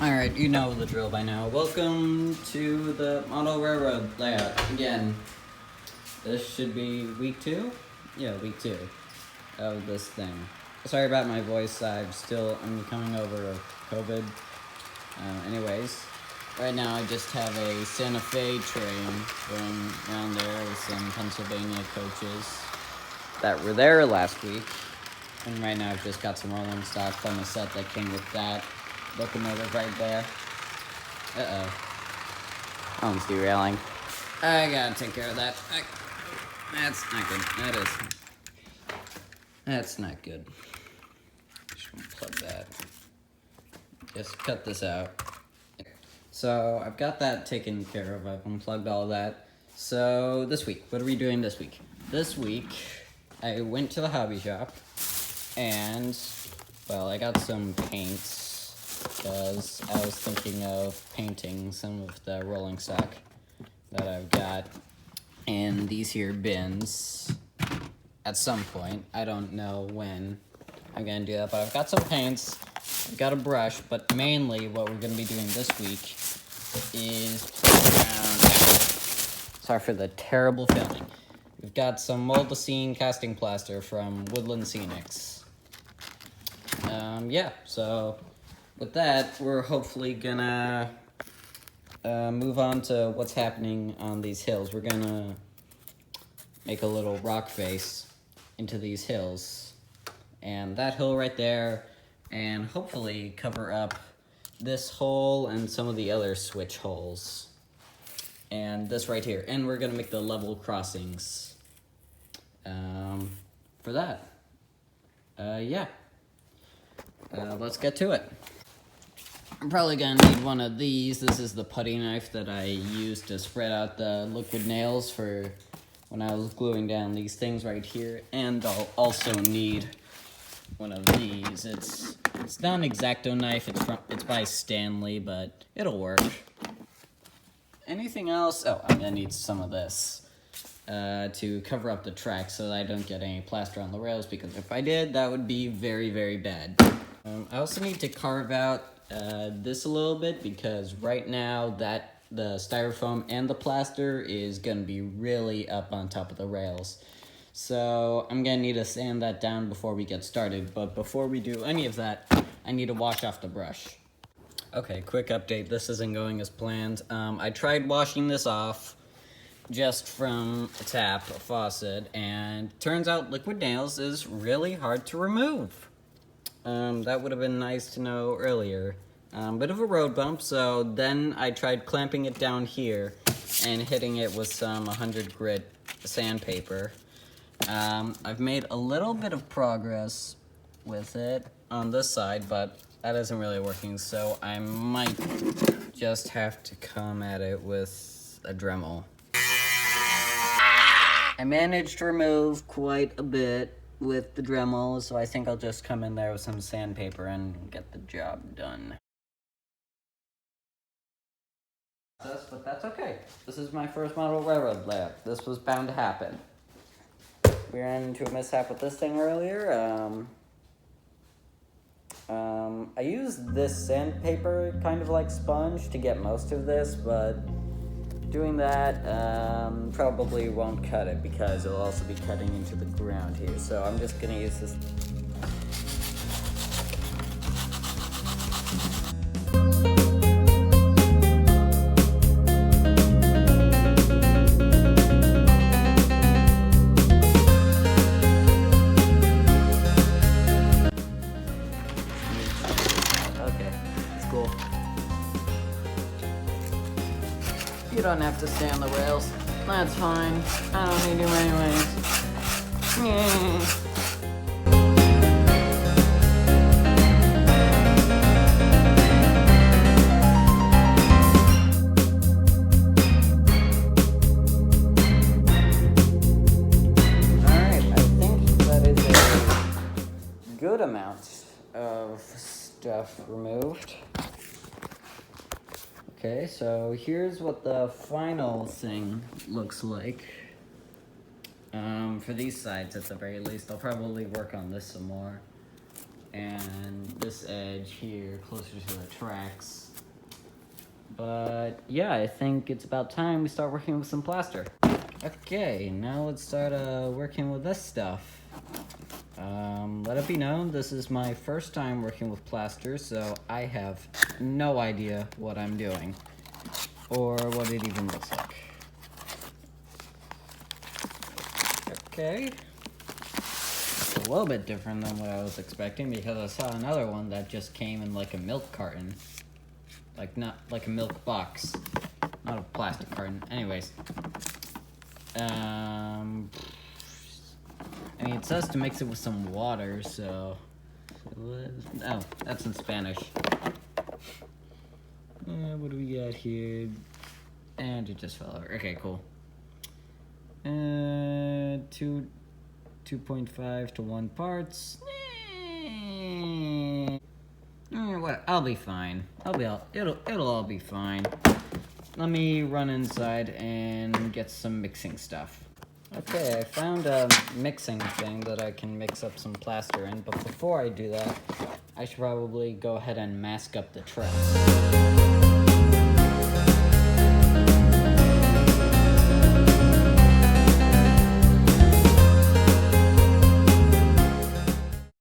Alright, you know the drill by now. Welcome to the model railroad layout. Again, this should be week 2? Yeah, week 2 of this thing. Sorry about my voice, I'm coming over COVID. Anyways, right now I just have a Santa Fe train going around there with some Pennsylvania coaches that were there last week. And right now I've just got some rolling stock from the set that came with that. Locomotive right there. Home's derailing. I gotta take care of that. That's not good. That's not good. Just unplug that. Just cut this out. So I've got that taken care of. I've unplugged all that. So this week, what are we doing this week? This week, I went to the hobby shop and, well, I got some paints because I was thinking of painting some of the rolling stock that I've got in these here bins at some point. I don't know when I'm gonna do that, but I've got some paints, I've got a brush, but mainly what we're gonna be doing this week is playing around. Sorry for the terrible filming. We've got some mold-to-scene casting plaster from Woodland Scenics. Yeah, so with that, we're hopefully gonna move on to what's happening on these hills. We're gonna make a little rock face into these hills, and that hill right there, and hopefully cover up this hole and some of the other switch holes, and this right here. And we're gonna make the level crossings for that. Yeah. Let's get to it. I'm probably gonna need one of these. This is the putty knife that I used to spread out the liquid nails for when I was gluing down these things right here. And I'll also need one of these. It's not an X-Acto knife. It's by Stanley, but it'll work. Anything else? Oh, I'm gonna need some of this to cover up the tracks so that I don't get any plaster on the rails, because if I did, that would be very, very bad. I also need to carve out this a little bit, because right now the styrofoam and the plaster is going to be really up on top of the rails. So I'm going to need to sand that down before we get started. But before we do any of that, I need to wash off the brush. Okay, quick update. This isn't going as planned. I tried washing this off just from a tap, a faucet, and turns out liquid nails is really hard to remove. That would have been nice to know earlier. Bit of a road bump, so then I tried clamping it down here and hitting it with some 100 grit sandpaper. I've made a little bit of progress with it on this side, but that isn't really working, so I might just have to come at it with a Dremel. I managed to remove quite a bit with the Dremel, so I think I'll just come in there with some sandpaper and get the job done. But that's okay. This is my first model railroad layout. This was bound to happen. We ran into a mishap with this thing earlier. I used this sandpaper kind of like sponge to get most of this, but doing that probably won't cut it, because it'll also be cutting into the ground here. So I'm just gonna use this. Okay, it's cool. You don't have to stay on the rails. That's fine. I don't need you anyways. Alright, I think that is a good amount of stuff removed. Okay, so here's what the final thing looks like. For these sides, at the very least, I'll probably work on this some more. And this edge here, closer to the tracks, But yeah, I think it's about time we start working with some plaster. Okay, now let's start working with this stuff. Let it be known, this is my first time working with plaster, so I have no idea what I'm doing, or what it even looks like. Okay. It's a little bit different than what I was expecting, because I saw another one that just came in like a milk carton. Not like a milk box, not a plastic carton. Anyways. I mean, it says to mix it with some water, so... Oh, that's in Spanish. What do we got here? And it just fell over. Okay, cool. 2.5 to 1 parts. What? I'll be fine. It'll all be fine. Let me run inside and get some mixing stuff. Okay, I found a mixing thing that I can mix up some plaster in, but before I do that, I should probably go ahead and mask up the tracks.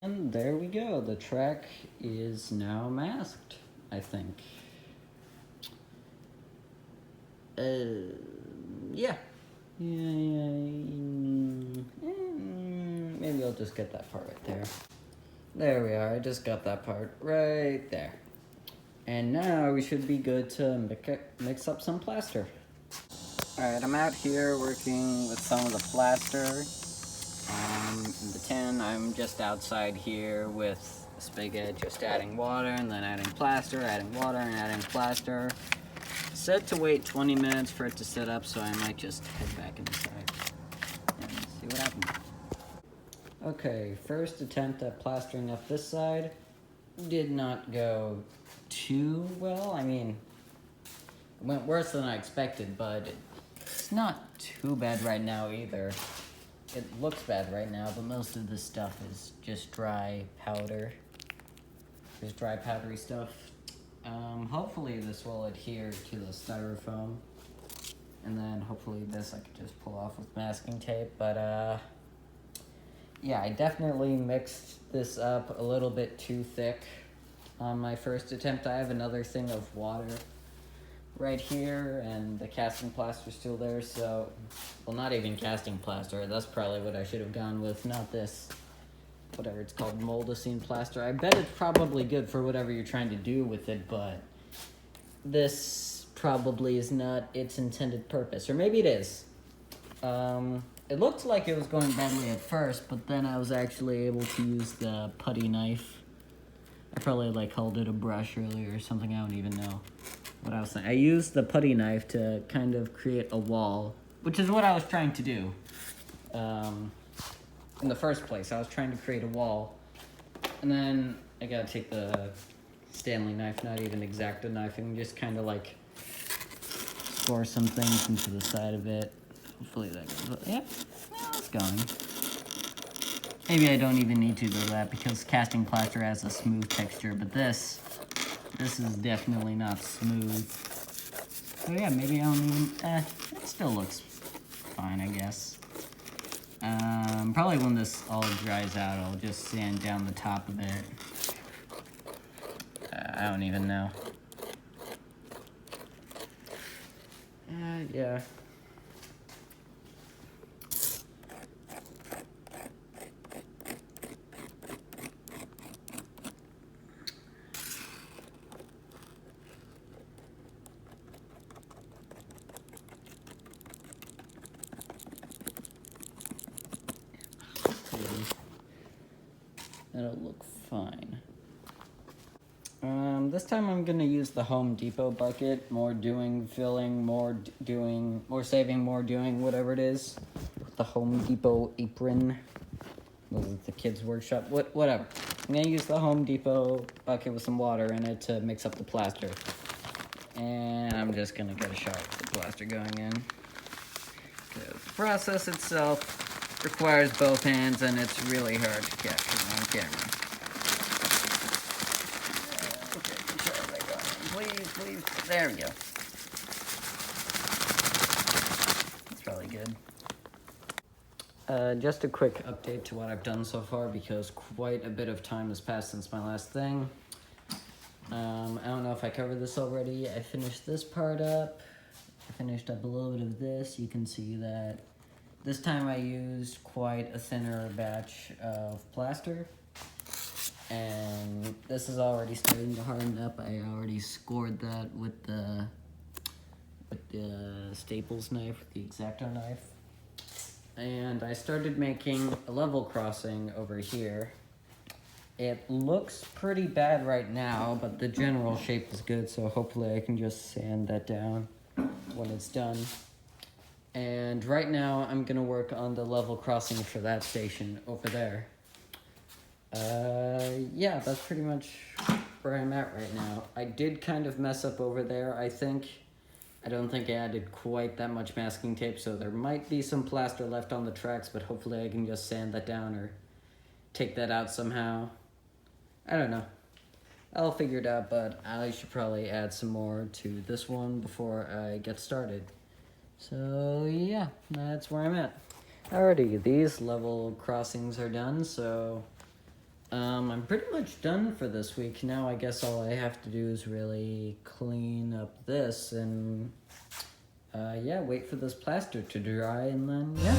And there we go, the track is now masked, I think. Yeah. Maybe I'll just get that part right there. There we are, I just got that part right there. And now we should be good to mix up some plaster. Alright, I'm out here working with some of the plaster. In the tin, I'm just outside here with a spigot, just adding water and then adding plaster, adding water and adding plaster. Set to wait 20 minutes for it to set up, so I might just head back inside and see what happens. Okay, first attempt at plastering up this side did not go too well. I mean, it went worse than I expected, but it's not too bad right now either. It looks bad right now, but most of this stuff is just dry powder. Just dry powdery stuff. Hopefully this will adhere to the styrofoam. And then hopefully this I could just pull off with masking tape, but yeah, I definitely mixed this up a little bit too thick on my first attempt. I have another thing of water right here, and the casting plaster still there, so... Well, not even casting plaster, that's probably what I should have gone with, not this. Whatever it's called, moldacine plaster. I bet it's probably good for whatever you're trying to do with it, but... this probably is not its intended purpose, or maybe it is. It looked like it was going badly at first, but then I was actually able to use the putty knife. I probably called it a brush earlier or something, I don't even know what I was saying. I used the putty knife to kind of create a wall, which is what I was trying to do. In the first place, I was trying to create a wall, and then I gotta take the Stanley knife, not even X-Acto knife, and just kind of score some things into the side of it. Hopefully that goes. Yep, yeah, it's going. Maybe I don't even need to do that because casting plaster has a smooth texture, but this is definitely not smooth. So yeah, maybe I don't even. It still looks fine, I guess. Probably when this all dries out, I'll just sand down the top of it. I don't even know. Yeah. That'll look fine. This time I'm gonna use the Home Depot bucket. More doing, filling, more doing, more saving, more doing, whatever it is. The Home Depot apron. Was it the kids' workshop? Whatever. I'm gonna use the Home Depot bucket with some water in it to mix up the plaster. And I'm just gonna get a shot of the plaster going in. The process itself requires both hands, and it's really hard to capture on camera. Okay, make sure I got it, please. please. There we go. That's probably good. Just a quick update to what I've done so far because quite a bit of time has passed since my last thing. I don't know if I covered this already. I finished this part up. I finished up a little bit of this. You can see that this time I used quite a thinner batch of plaster. And this is already starting to harden up. I already scored that with the Staples knife, with the X-Acto knife. And I started making a level crossing over here. It looks pretty bad right now, but the general shape is good, so hopefully I can just sand that down when it's done. And right now I'm gonna work on the level crossing for that station over there. Yeah, that's pretty much where I'm at right now. I did kind of mess up over there, I think. I don't think I added quite that much masking tape, so there might be some plaster left on the tracks, but hopefully I can just sand that down or take that out somehow. I don't know. I'll figure it out, but I should probably add some more to this one before I get started. So yeah, that's where I'm at. Alrighty, these level crossings are done, so I'm pretty much done for this week. Now I guess all I have to do is really clean up this and yeah, wait for this plaster to dry and then yeah.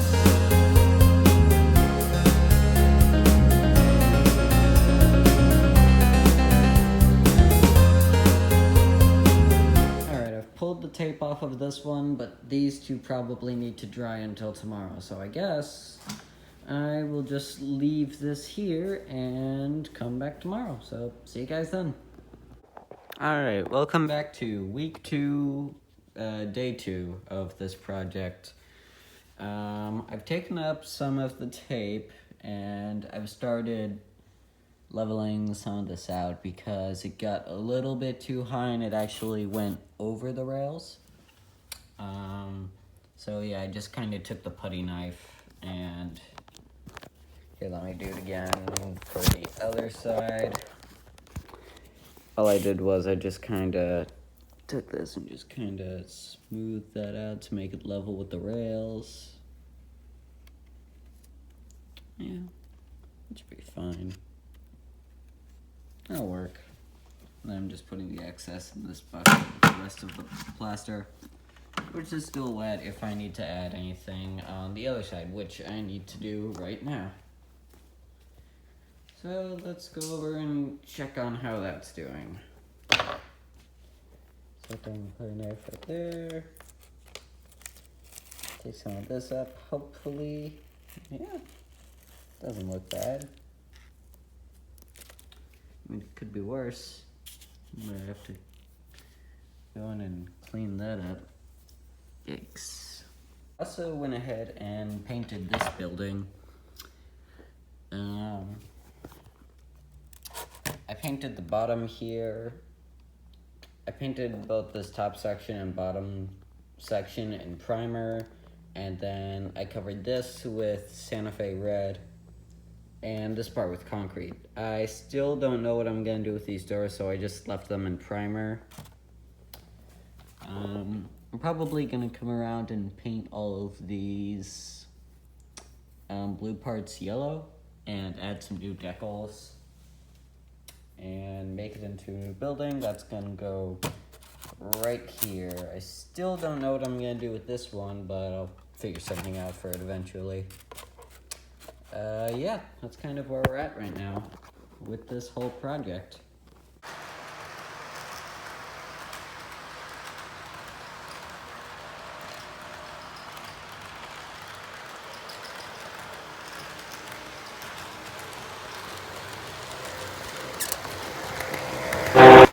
Pulled the tape off of this one, but these two probably need to dry until tomorrow, so I guess I will just leave this here and come back tomorrow. So see you guys then. Alright, welcome back to week 2, day 2 of this project. I've taken up some of the tape and I've started leveling some of this out because it got a little bit too high and it actually went over the rails. So yeah, I just kind of took the putty knife and here, let me do it again for the other side. All I did was I just kind of took this and just kind of smoothed that out to make it level with the rails. Yeah, it should be fine. That'll work. And then I'm just putting the excess in this bucket with the rest of the plaster, which is still wet if I need to add anything on the other side, which I need to do right now. So let's go over and check on how that's doing. Set down the knife right there. Take some of this up, hopefully. Yeah, doesn't look bad. I mean, it could be worse. I'm gonna have to go in and clean that up. Yikes. Also went ahead and painted this building. I painted the bottom here. I painted both this top section and bottom section in primer, and then I covered this with Santa Fe red and this part with concrete. I still don't know what I'm gonna do with these doors, so I just left them in primer. I'm probably gonna come around and paint all of these blue parts yellow and add some new decals and make it into a new building. That's gonna go right here. I still don't know what I'm gonna do with this one, but I'll figure something out for it eventually. Yeah, that's kind of where we're at right now with this whole project.